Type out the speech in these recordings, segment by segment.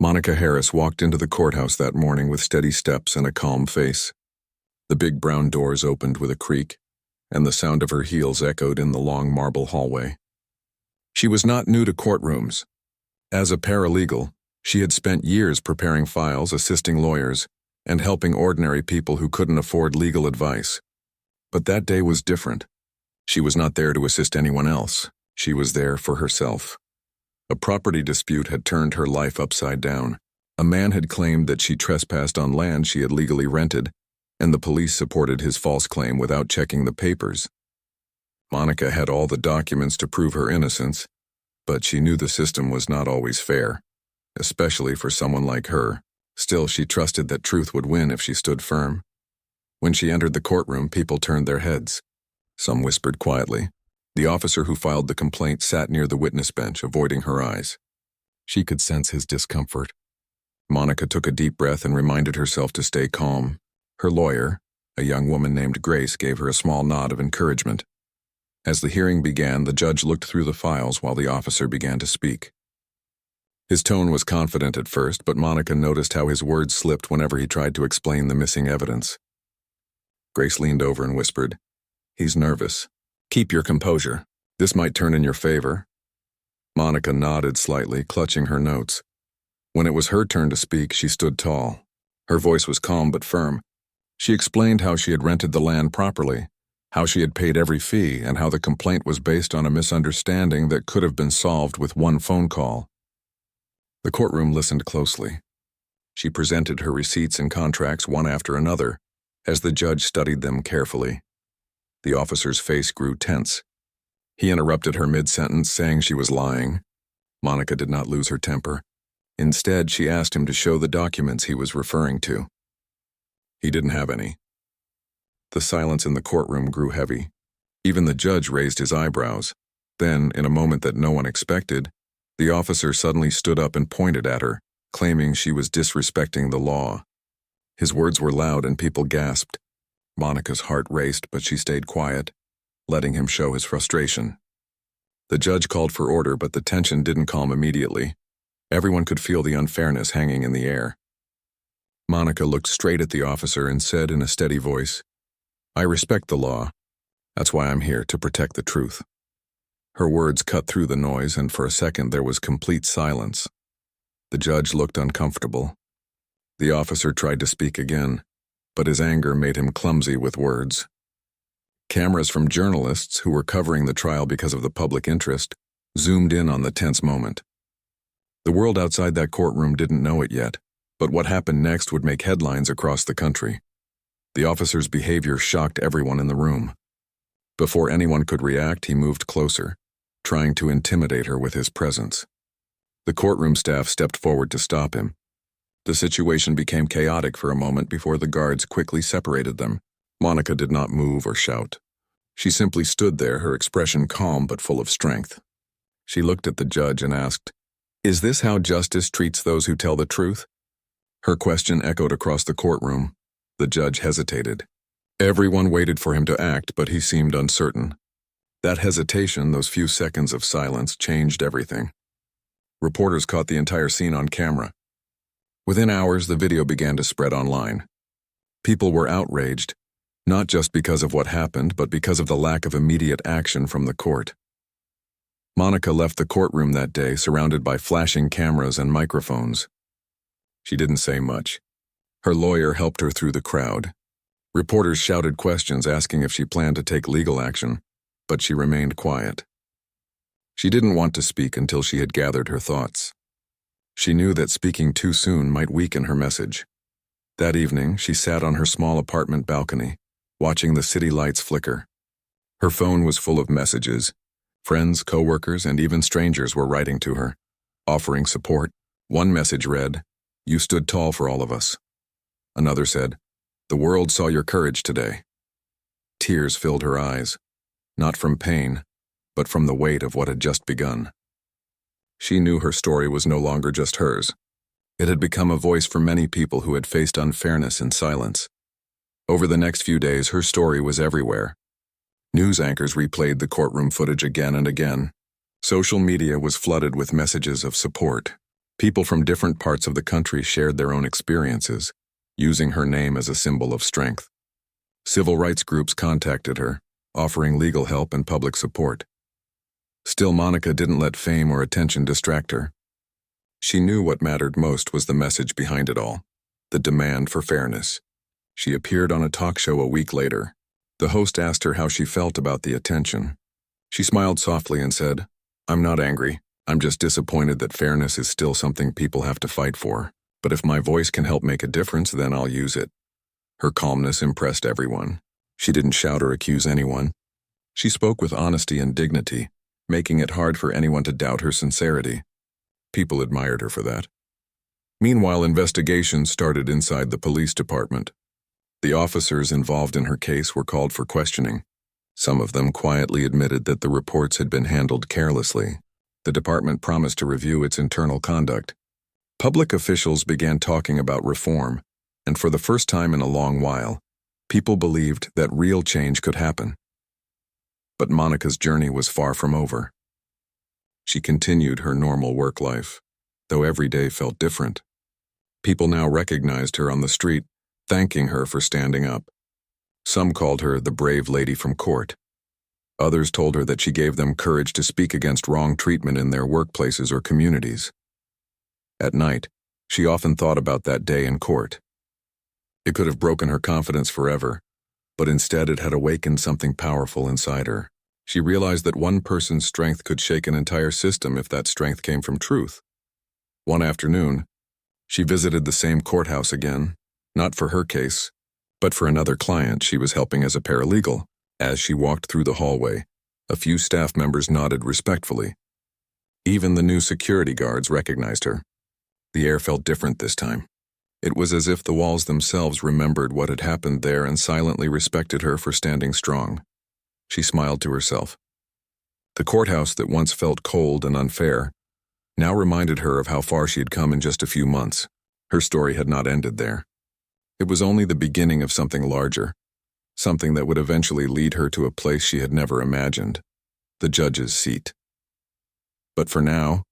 Monica Harris walked into the courthouse that morning with steady steps and a calm face. The big brown doors opened with a creak, and the sound of her heels echoed in the long marble hallway. She was not new to courtrooms. As a paralegal, she had spent years preparing files, assisting lawyers, and helping ordinary people who couldn't afford legal advice. But that day was different. She was not there to assist anyone else. She was there for herself. A property dispute had turned her life upside down. A man had claimed that she trespassed on land she had legally rented, and the police supported his false claim without checking the papers. Monica had all the documents to prove her innocence, but she knew the system was not always fair, especially for someone like her. Still, she trusted that truth would win if she stood firm. When she entered the courtroom, people turned their heads. Some whispered quietly. The officer who filed the complaint sat near the witness bench, avoiding her eyes. She could sense his discomfort. Monica took a deep breath and reminded herself to stay calm. Her lawyer, a young woman named Grace, gave her a small nod of encouragement. As the hearing began, the judge looked through the files while the officer began to speak. His tone was confident at first, but Monica noticed how his words slipped whenever he tried to explain the missing evidence. Grace leaned over and whispered, "He's nervous. Keep your composure. This might turn in your favor." Monica nodded slightly, clutching her notes. When it was her turn to speak, she stood tall. Her voice was calm but firm. She explained how she had rented the land properly, how she had paid every fee, and how the complaint was based on a misunderstanding that could have been solved with one phone call. The courtroom listened closely. She presented her receipts and contracts one after another, as the judge studied them carefully. The officer's face grew tense. He interrupted her mid-sentence, saying she was lying. Monica did not lose her temper. Instead, she asked him to show the documents he was referring to. He didn't have any. The silence in the courtroom grew heavy. Even the judge raised his eyebrows. Then, in a moment that no one expected, the officer suddenly stood up and pointed at her, claiming she was disrespecting the law. His words were loud and people gasped. Monica's heart raced, but she stayed quiet, letting him show his frustration. The judge called for order, but the tension didn't calm immediately. Everyone could feel the unfairness hanging in the air. Monica looked straight at the officer and said in a steady voice, "I respect the law. That's why I'm here, to protect the truth." Her words cut through the noise, and for a second there was complete silence. The judge looked uncomfortable. The officer tried to speak again, but his anger made him clumsy with words. Cameras from journalists who were covering the trial because of the public interest zoomed in on the tense moment. The world outside that courtroom didn't know it yet, but what happened next would make headlines across the country. The officer's behavior shocked everyone in the room. Before anyone could react, he moved closer, trying to intimidate her with his presence. The courtroom staff stepped forward to stop him. The situation became chaotic for a moment before the guards quickly separated them. Monica did not move or shout. She simply stood there, her expression calm but full of strength. She looked at the judge and asked, "Is this how justice treats those who tell the truth?" Her question echoed across the courtroom. The judge hesitated. Everyone waited for him to act, but he seemed uncertain. That hesitation, those few seconds of silence, changed everything. Reporters caught the entire scene on camera. Within hours, the video began to spread online. People were outraged, not just because of what happened, but because of the lack of immediate action from the court. Monica left the courtroom that day surrounded by flashing cameras and microphones. She didn't say much. Her lawyer helped her through the crowd. Reporters shouted questions asking if she planned to take legal action, but she remained quiet. She didn't want to speak until she had gathered her thoughts. She knew that speaking too soon might weaken her message. That evening, she sat on her small apartment balcony, watching the city lights flicker. Her phone was full of messages. Friends, coworkers, and even strangers were writing to her, offering support. One message read, "You stood tall for all of us." Another said, "The world saw your courage today." Tears filled her eyes, not from pain, but from the weight of what had just begun. She knew her story was no longer just hers. It had become a voice for many people who had faced unfairness in silence. Over the next few days, her story was everywhere. News anchors replayed the courtroom footage again and again. Social media was flooded with messages of support. People from different parts of the country shared their own experiences, using her name as a symbol of strength. Civil rights groups contacted her, offering legal help and public support. Still, Monica didn't let fame or attention distract her. She knew what mattered most was the message behind it all, the demand for fairness. She appeared on a talk show a week later. The host asked her how she felt about the attention. She smiled softly and said, "I'm not angry. I'm just disappointed that fairness is still something people have to fight for. But if my voice can help make a difference, then I'll use it." Her calmness impressed everyone. She didn't shout or accuse anyone. She spoke with honesty and dignity, making it hard for anyone to doubt her sincerity. People admired her for that. Meanwhile, investigations started inside the police department. The officers involved in her case were called for questioning. Some of them quietly admitted that the reports had been handled carelessly. The department promised to review its internal conduct. Public officials began talking about reform, and for the first time in a long while, people believed that real change could happen. But Monica's journey was far from over. She continued her normal work life, though every day felt different. People now recognized her on the street, thanking her for standing up. Some called her the brave lady from court. Others told her that she gave them courage to speak against wrong treatment in their workplaces or communities. At night, she often thought about that day in court. It could have broken her confidence forever, but instead it had awakened something powerful inside her. She realized that one person's strength could shake an entire system if that strength came from truth. One afternoon, she visited the same courthouse again, not for her case, but for another client she was helping as a paralegal. As she walked through the hallway, a few staff members nodded respectfully. Even the new security guards recognized her. The air felt different this time. It was as if the walls themselves remembered what had happened there and silently respected her for standing strong. She smiled to herself. The courthouse that once felt cold and unfair now reminded her of how far she had come in just a few months. Her story had not ended there. It was only the beginning of something larger, something that would eventually lead her to a place she had never imagined, the judge's seat. But for now,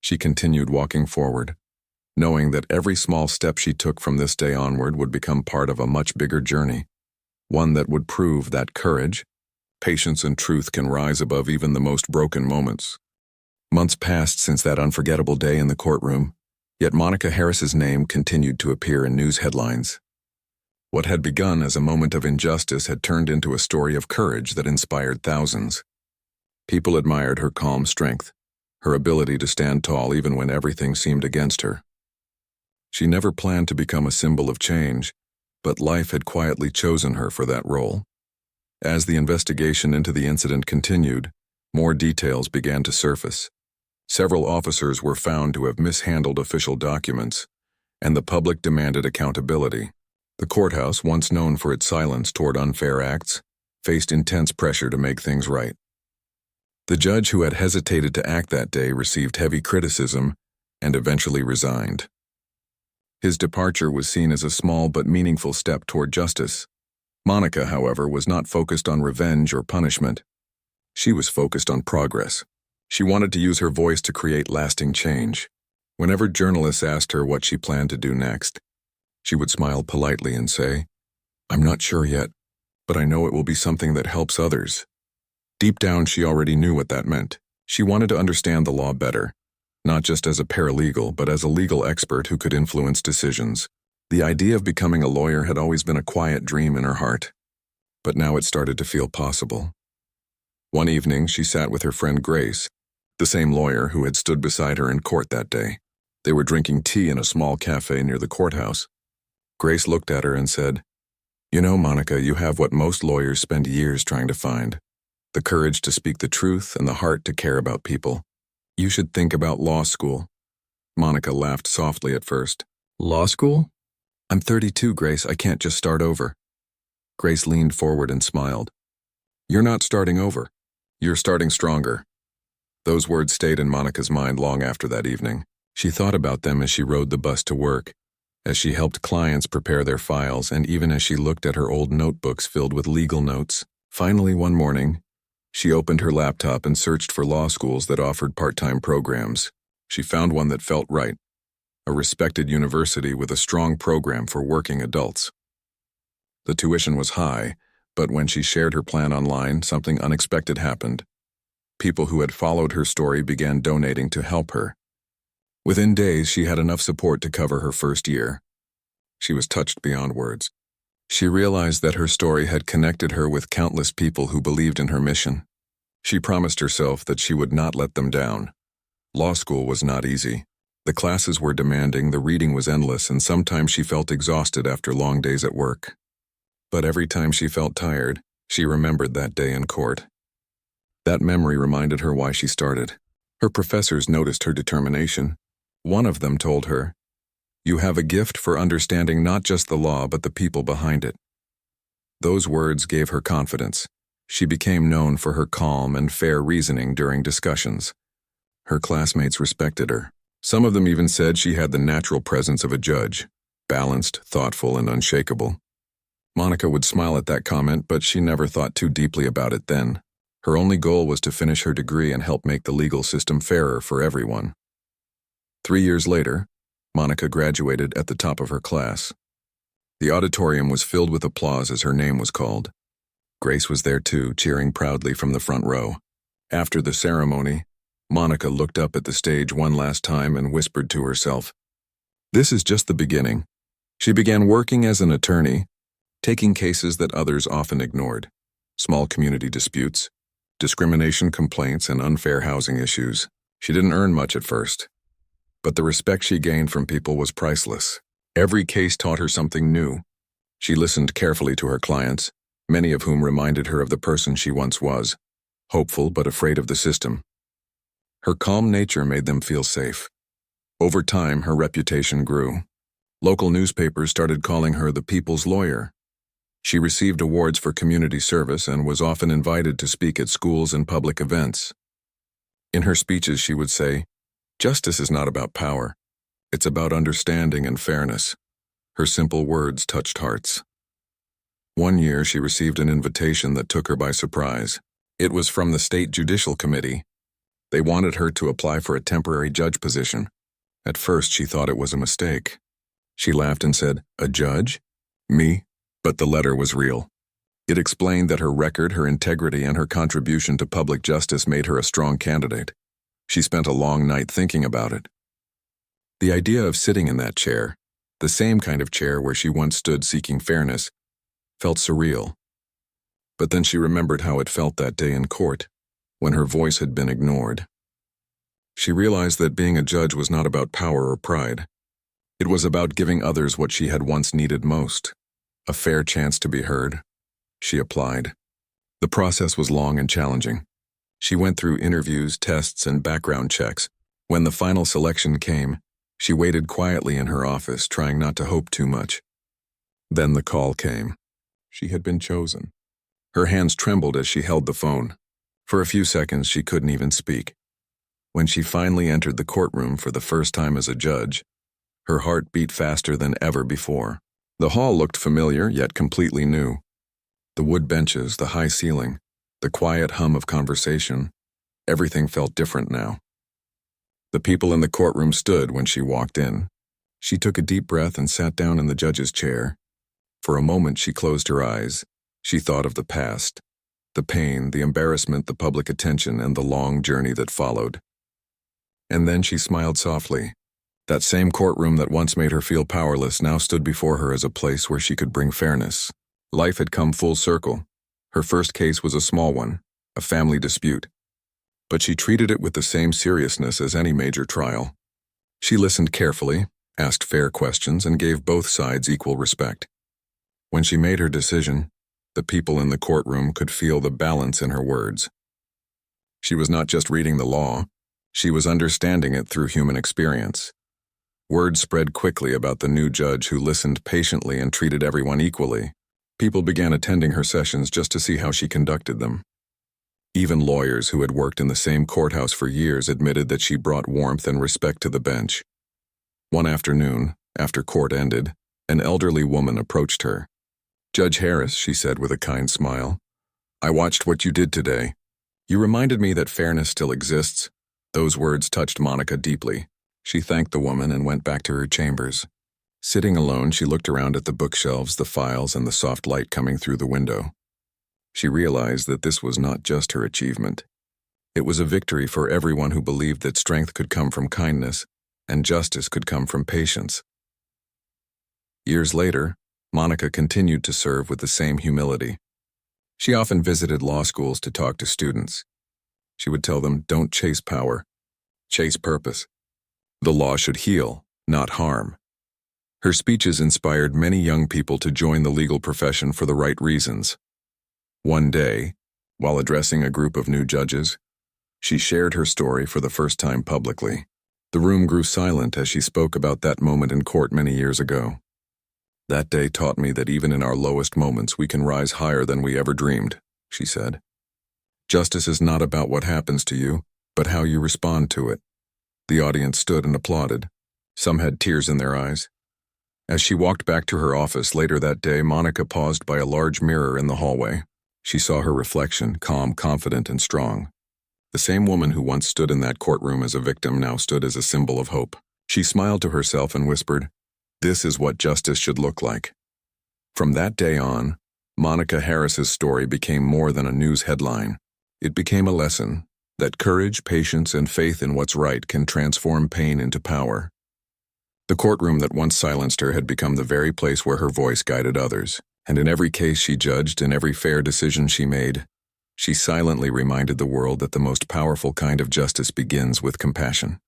she continued walking forward, knowing that every small step she took from this day onward would become part of a much bigger journey, one that would prove that courage, patience, and truth can rise above even the most broken moments. Months passed since that unforgettable day in the courtroom, yet Monica Harris's name continued to appear in news headlines. What had begun as a moment of injustice had turned into a story of courage that inspired thousands. People admired her calm strength, her ability to stand tall even when everything seemed against her. She never planned to become a symbol of change, but life had quietly chosen her for that role. As the investigation into the incident continued, more details began to surface. Several officers were found to have mishandled official documents, and the public demanded accountability. The courthouse, once known for its silence toward unfair acts, faced intense pressure to make things right. The judge who had hesitated to act that day received heavy criticism and eventually resigned. His departure was seen as a small but meaningful step toward justice. Monica, however, was not focused on revenge or punishment. She was focused on progress. She wanted to use her voice to create lasting change. Whenever journalists asked her what she planned to do next, she would smile politely and say, "I'm not sure yet, but I know it will be something that helps others." Deep down, she already knew what that meant. She wanted to understand the law better, not just as a paralegal, but as a legal expert who could influence decisions. The idea of becoming a lawyer had always been a quiet dream in her heart, but now it started to feel possible. One evening, she sat with her friend Grace, the same lawyer who had stood beside her in court that day. They were drinking tea in a small cafe near the courthouse. Grace looked at her and said, "You know, Monica, you have what most lawyers spend years trying to find, the courage to speak the truth and the heart to care about people. You should think about law school." Monica laughed softly at first. "Law school? I'm 32, Grace. I can't just start over." Grace leaned forward and smiled. "You're not starting over. You're starting stronger." Those words stayed in Monica's mind long after that evening. She thought about them as she rode the bus to work, as she helped clients prepare their files, and even as she looked at her old notebooks filled with legal notes. Finally, one morning, she opened her laptop and searched for law schools that offered part-time programs. She found one that felt right, a respected university with a strong program for working adults. The tuition was high, but when she shared her plan online, something unexpected happened. People who had followed her story began donating to help her. Within days, she had enough support to cover her first year. She was touched beyond words. She realized that her story had connected her with countless people who believed in her mission. She promised herself that she would not let them down. Law school was not easy. The classes were demanding, the reading was endless, and sometimes she felt exhausted after long days at work. But every time she felt tired, she remembered that day in court. That memory reminded her why she started. Her professors noticed her determination. One of them told her, "You have a gift for understanding not just the law but the people behind it." Those words gave her confidence. She became known for her calm and fair reasoning during discussions. Her classmates respected her. Some of them even said she had the natural presence of a judge, balanced, thoughtful, and unshakable. Monica would smile at that comment, but she never thought too deeply about it then. Her only goal was to finish her degree and help make the legal system fairer for everyone. 3 years later, Monica graduated at the top of her class. The auditorium was filled with applause as her name was called. Grace was there too, cheering proudly from the front row. After the ceremony, Monica looked up at the stage one last time and whispered to herself, "This is just the beginning." She began working as an attorney, taking cases that others often ignored: small community disputes, discrimination complaints, and unfair housing issues. She didn't earn much at first, but the respect she gained from people was priceless. Every case taught her something new. She listened carefully to her clients, many of whom reminded her of the person she once was, hopeful but afraid of the system. Her calm nature made them feel safe. Over time, her reputation grew. Local newspapers started calling her the people's lawyer. She received awards for community service and was often invited to speak at schools and public events. In her speeches, she would say, "Justice is not about power. It's about understanding and fairness." Her simple words touched hearts. One year, she received an invitation that took her by surprise. It was from the State Judicial Committee. They wanted her to apply for a temporary judge position. At first, she thought it was a mistake. She laughed and said, "A judge? Me?" But the letter was real. It explained that her record, her integrity, and her contribution to public justice made her a strong candidate. She spent a long night thinking about it. The idea of sitting in that chair, the same kind of chair where she once stood seeking fairness, felt surreal. But then she remembered how it felt that day in court, when her voice had been ignored. She realized that being a judge was not about power or pride. It was about giving others what she had once needed most: a fair chance to be heard. She applied. The process was long and challenging. She went through interviews, tests, and background checks. When the final selection came, she waited quietly in her office, trying not to hope too much. Then the call came. She had been chosen. Her hands trembled as she held the phone. For a few seconds, she couldn't even speak. When she finally entered the courtroom for the first time as a judge, her heart beat faster than ever before. The hall looked familiar, yet completely new. The wood benches, the high ceiling, the quiet hum of conversation, everything felt different now. The people in the courtroom stood when she walked in. She took a deep breath and sat down in the judge's chair. For a moment, she closed her eyes. She thought of the past, the pain, the embarrassment, the public attention, and the long journey that followed. And then she smiled softly. That same courtroom that once made her feel powerless now stood before her as a place where she could bring fairness. Life had come full circle. Her first case was a small one, a family dispute. But she treated it with the same seriousness as any major trial. She listened carefully, asked fair questions, and gave both sides equal respect. When she made her decision, the people in the courtroom could feel the balance in her words. She was not just reading the law, she was understanding it through human experience. Word spread quickly about the new judge who listened patiently and treated everyone equally. People began attending her sessions just to see how she conducted them. Even lawyers who had worked in the same courthouse for years admitted that she brought warmth and respect to the bench. One afternoon, after court ended, an elderly woman approached her. "Judge Harris," she said with a kind smile, "I watched what you did today. You reminded me that fairness still exists." Those words touched Monica deeply. She thanked the woman and went back to her chambers. Sitting alone, she looked around at the bookshelves, the files, and the soft light coming through the window. She realized that this was not just her achievement. It was a victory for everyone who believed that strength could come from kindness and justice could come from patience. Years later, Monica continued to serve with the same humility. She often visited law schools to talk to students. She would tell them, "Don't chase power, chase purpose. The law should heal, not harm." Her speeches inspired many young people to join the legal profession for the right reasons. One day, while addressing a group of new judges, she shared her story for the first time publicly. The room grew silent as she spoke about that moment in court many years ago. "That day taught me that even in our lowest moments we can rise higher than we ever dreamed," she said. "Justice is not about what happens to you, but how you respond to it." The audience stood and applauded. Some had tears in their eyes. As she walked back to her office later that day, Monica paused by a large mirror in the hallway. She saw her reflection, calm, confident, and strong. The same woman who once stood in that courtroom as a victim now stood as a symbol of hope. She smiled to herself and whispered, "This is what justice should look like." From that day on, Monica Harris's story became more than a news headline. It became a lesson that courage, patience, and faith in what's right can transform pain into power. The courtroom that once silenced her had become the very place where her voice guided others, and in every case she judged, in every fair decision she made, she silently reminded the world that the most powerful kind of justice begins with compassion.